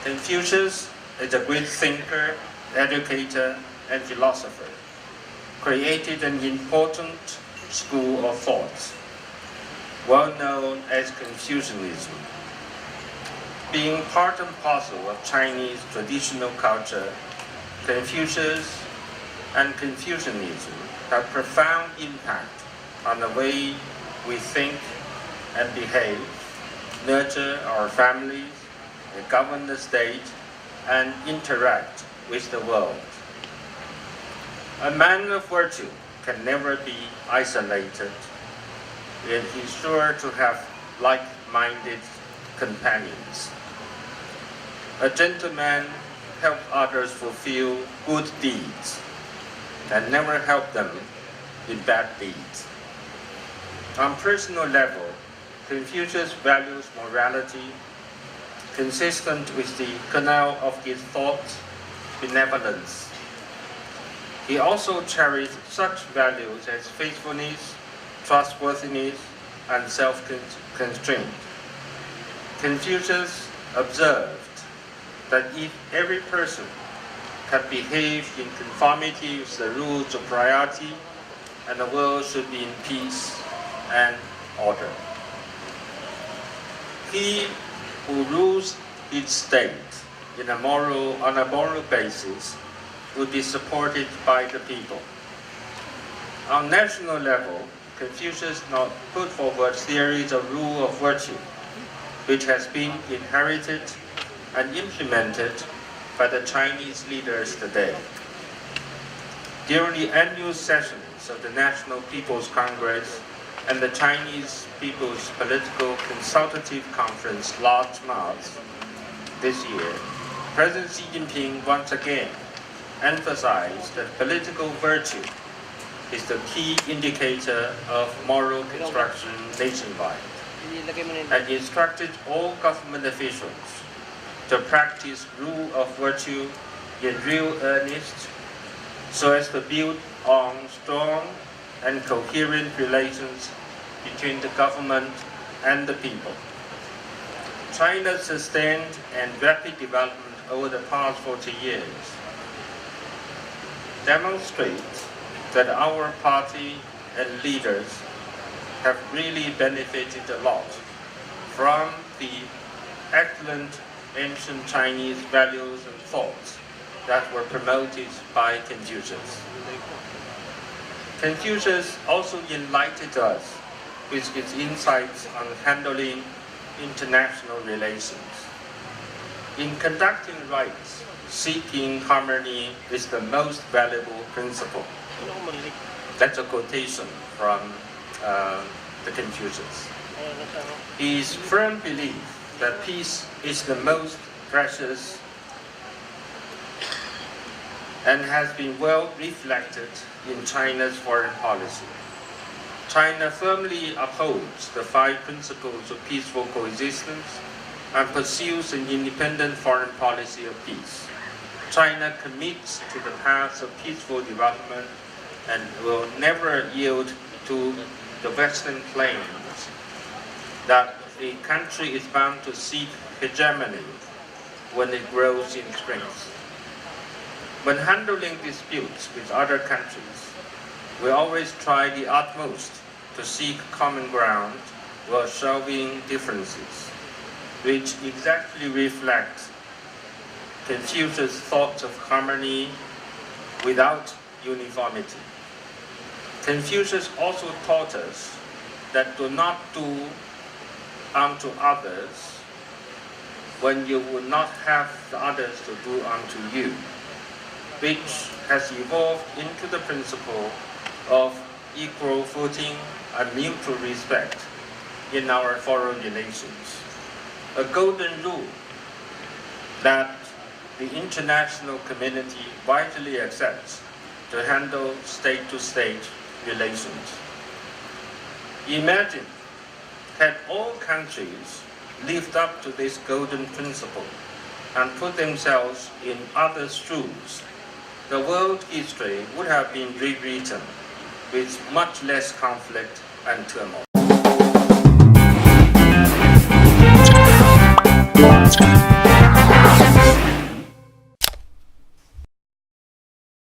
Confucius is a great thinker, educator, and philosopher, created an important school of thought, well known as Confucianism. Being part and parcel of Chinese traditional culture, Confucius and Confucianism have profound impact on the way we think and behave, nurture our families, govern the state, and interact with the world. A man of virtue can never be isolated, yet he's sure to have like-minded companions. A gentleman helps others fulfill good deeds and never help them in bad deeds. On personal level, Confucius values morality, consistent with the kernel of his thought, benevolence. He also cherished such values as faithfulness, trustworthiness, and self-constraint. Confucius observed that if every person can behave in conformity with the rules of propriety, and the world should be in peace and order. He who rules its state on a moral basis would be supported by the people. On national level, Confucius not put forward theories of rule of virtue, which has been inherited and implemented by the Chinese leaders today. During the annual sessions of the National People's Congress and the Chinese People's Political Consultative Conference last March this year, President Xi Jinping once again emphasized that political virtue is the key indicator of moral construction nationwide, and instructed all government officials to practice rule of virtue in real earnest so as to build on strong and coherent relations between the government and the people. China's sustained and rapid development over the past 40 years demonstrates that our party and leaders have really benefited a lot from the excellent ancient Chinese values and thoughts that were promoted by Confucius. Confucius also enlightened us with his insights on handling international relations. In conducting rights, seeking harmony is the most valuable principle. That's a quotation from the Confucius. His firm belief that peace is the most precious and has been well reflected in China's foreign policy. China firmly upholds the 5 principles of peaceful coexistence and pursues an independent foreign policy of peace. China commits to the path of peaceful development and will never yield to the Western claims that a country is bound to seek hegemony when it grows in strength. When handling disputes with other countries, we always try the utmost to seek common ground while solving differences, which exactly reflects Confucius' thoughts of harmony without uniformity. Confucius also taught us that do not do unto others when you would not have the others to do unto you, which has evolved into the principle of equal footing and mutual respect in our foreign relations. A golden rule that the international community widely accepts to handle state-to-state relations. Imagine had all countries lived up to this golden principle and put themselves in others' shoes, the world history would have been rewritten with much less conflict and turmoil.